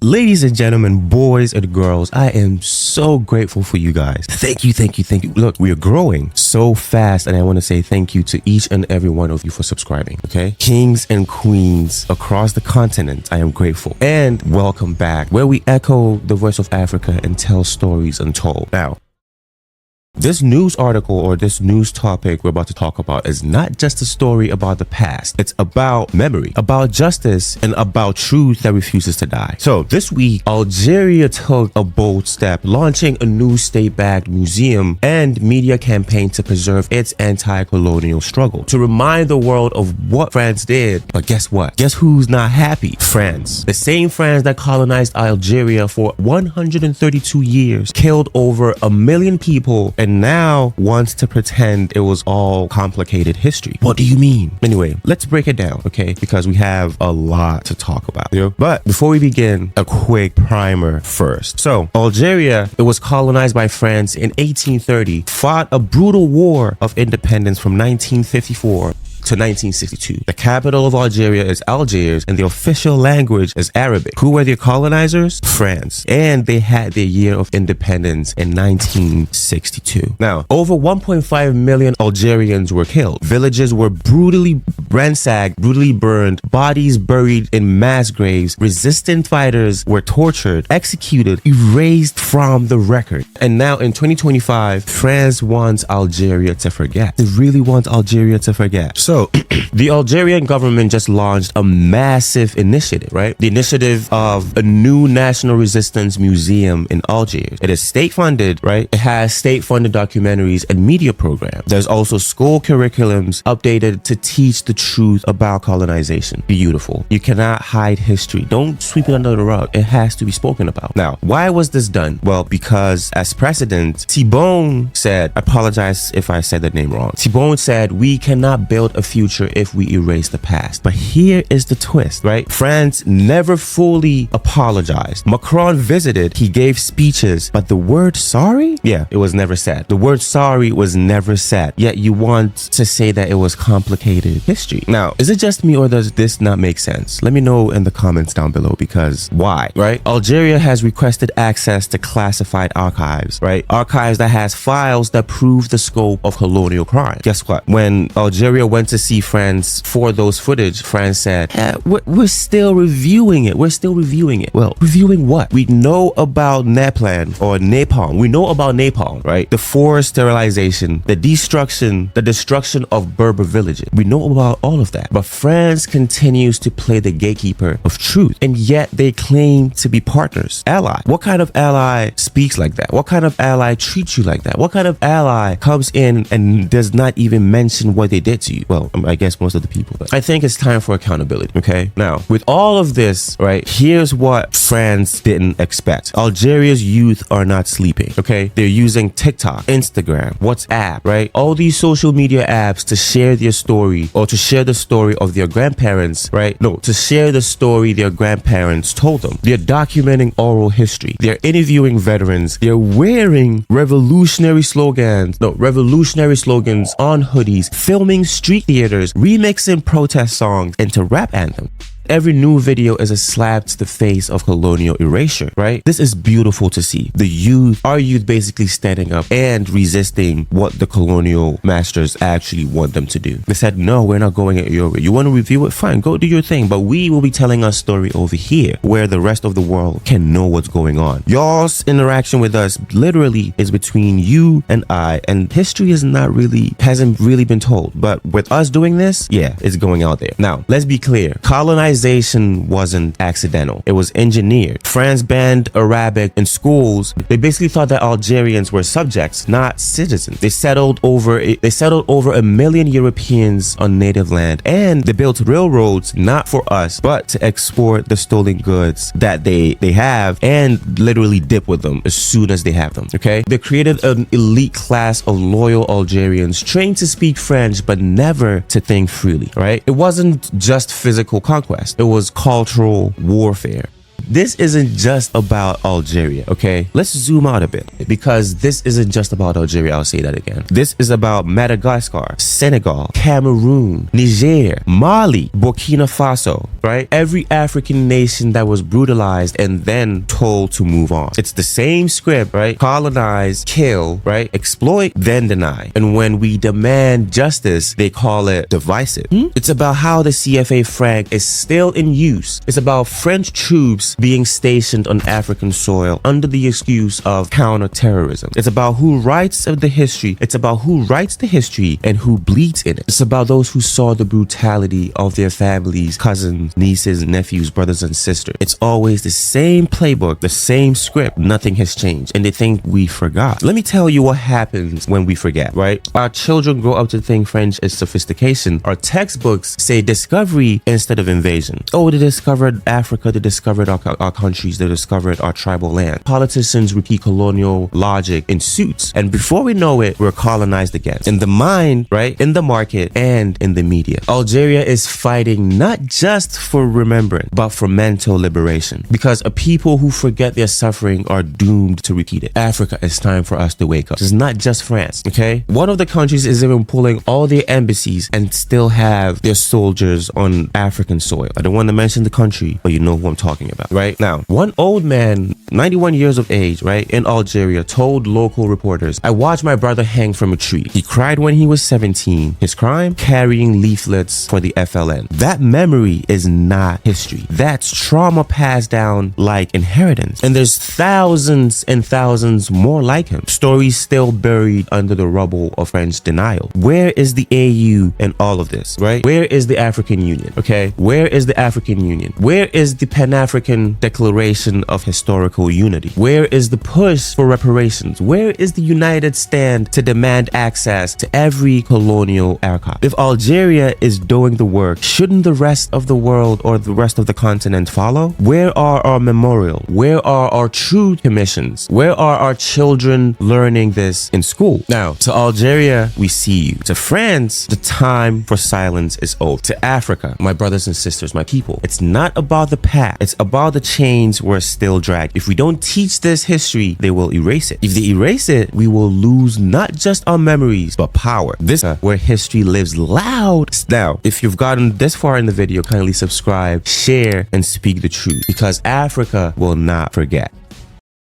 Ladies and gentlemen, boys and girls, I am so grateful for you guys. Thank you. Look, we are growing so fast, and I want to say thank you to each and every one of you for subscribing, okay? Kings and queens across the continent, I am grateful. And welcome back, where we echo the voice of Africa and tell stories untold. Now, this news article or this news topic we're about to talk about is not just a story about the past. It's about memory, about justice, and about truth that refuses to die. So this week, Algeria took a bold step, launching a new state-backed museum and media campaign to preserve its anti-colonial struggle, to remind the world of what France did. But guess what? Guess who's not happy? France. The same France that colonized Algeria for 132 years, killed over 1 million people, and now wants to pretend it was all complicated history. What do you mean? Anyway, let's break it down, okay? Because we have a lot to talk about. But before we begin, a quick primer first. So, Algeria, it was colonized by France in 1830, fought a brutal war of independence from 1954 to 1962. The capital of Algeria is Algiers, and the official language is Arabic. Who were their colonizers? France. And they had their year of independence in 1962. Now, over 1.5 million Algerians were killed. Villages were brutally ransacked, brutally burned, bodies buried in mass graves. Resistant fighters were tortured, executed, erased from the record. And now in 2025, France wants Algeria to forget. They really want Algeria to forget. So, the Algerian government just launched a massive initiative, right? The initiative of a new national resistance museum in Algiers. It is state-funded, right? It has state-funded documentaries and media programs. There's also school curriculums updated to teach the truth about colonization. Beautiful. You cannot hide history. Don't sweep it under the rug. It has to be spoken about. Now, why was this done? Well, because as president, Thibon said, I apologize if I said the name wrong. Thibon said, we cannot build a future if we erase the past. But here is the twist, right? France never fully apologized. Macron visited, he gave speeches, but the word sorry? Yeah, it was never said. The word sorry was never said. Yet you want to say that it was complicated history. Now, is it just me or does this not make sense? Let me know in the comments down below, because why, right? Algeria has requested access to classified archives, right? Archives that has files that prove the scope of colonial crime. Guess what? When Algeria went to see France for those footage, France said, we're still reviewing it. We're still reviewing it. Well, reviewing what? We know about Napalm or napalm. We know about napalm, right? The forced sterilization, the destruction of Berber villages. We know about all of that. But France continues to play the gatekeeper of truth, and yet they claim to be partners, ally. What kind of ally speaks like that? What kind of ally treats you like that? What kind of ally comes in and does not even mention what they did to you? Well, I guess most of the people, but I think it's time for accountability, okay? Now, with all of this, right, here's what France didn't expect. Algeria's youth are not sleeping, okay? They're using TikTok, Instagram, WhatsApp, right? All these social media apps to share their story or to share the story of their grandparents, right? No, to share the story their grandparents told them. They're documenting oral history. They're interviewing veterans. They're wearing revolutionary slogans on hoodies, filming street theaters, remixing protest songs into rap anthems. Every new video is a slap to the face of colonial erasure, right? This is beautiful to see. Our youth basically standing up and resisting what the colonial masters actually want them to do. They said, no, we're not going at your way. You want to review it? Fine, go do your thing. But we will be telling our story over here where the rest of the world can know what's going on. Y'all's interaction with us literally is between you and I, and history hasn't really been told. But with us doing this, yeah, it's going out there. Now, let's be clear. Colonization wasn't accidental. It was engineered. France banned Arabic in schools. They basically thought that Algerians were subjects, not citizens. They settled over 1 million Europeans on native land, and they built railroads not for us, but to export the stolen goods that they have and literally dip with them as soon as they have them, okay? They created an elite class of loyal Algerians trained to speak French but never to think freely, right? It wasn't just physical conquest. It was cultural warfare. this isn't just about Algeria, okay? Let's zoom out a bit, because this isn't just about Algeria. I'll say that again. This is about Madagascar, Senegal, Cameroon, Niger, Mali, Burkina Faso, right? Every African nation that was brutalized and then told to move on. It's the same script, right? Colonize, kill, right? Exploit, then deny. And when we demand justice, they call it divisive. It's about how the CFA franc is still in use. It's about French troops being stationed on African soil under the excuse of counter-terrorism. It's about who writes the history. It's about who writes the history and who bleeds in it. It's about those who saw the brutality of their families, cousins, nieces, nephews, brothers, and sisters. It's always the same playbook, the same script. Nothing has changed. And they think we forgot. Let me tell you what happens when we forget, right? Our children grow up to think French is sophistication. Our textbooks say discovery instead of invasion. Oh, they discovered Africa, they discovered our countries, they discovered our tribal land. Politicians repeat colonial logic in suits. And before we know it, we're colonized again. In the mind, right? In the market and in the media. Algeria is fighting not just for remembrance, but for mental liberation. Because a people who forget their suffering are doomed to repeat it. Africa, it's time for us to wake up. It's not just France, okay? One of the countries is even pulling all their embassies and still have their soldiers on African soil. I don't want to mention the country, but you know who I'm talking about, right? Now, one old man, 91 years of age, right, in Algeria, told local reporters, I watched my brother hang from a tree. He cried when he was 17. His crime? Carrying leaflets for the FLN. That memory is not history. That's trauma passed down like inheritance. And there's thousands and thousands more like him. Stories still buried under the rubble of French denial. Where is the AU in all of this, right? Where is the African Union, okay? Where is the African Union? Where is the Pan-African Declaration of Historical Unity? Where is the push for reparations? Where is the united stand to demand access to every colonial archive? If Algeria is doing the work, shouldn't the rest of the world or the rest of the continent follow? Where are our memorials? Where are our true commissions? Where are our children learning this in school? Now, to Algeria, we see you. To France, the time for silence is over. To Africa, my brothers and sisters, my people, it's not about the past. It's about the chains we're still dragged. If we don't teach this history, they will erase it. If they erase it, we will lose not just our memories, but power. This is where history lives loud. Now, if you've gotten this far in the video, kindly subscribe, share, and speak the truth, because Africa will not forget.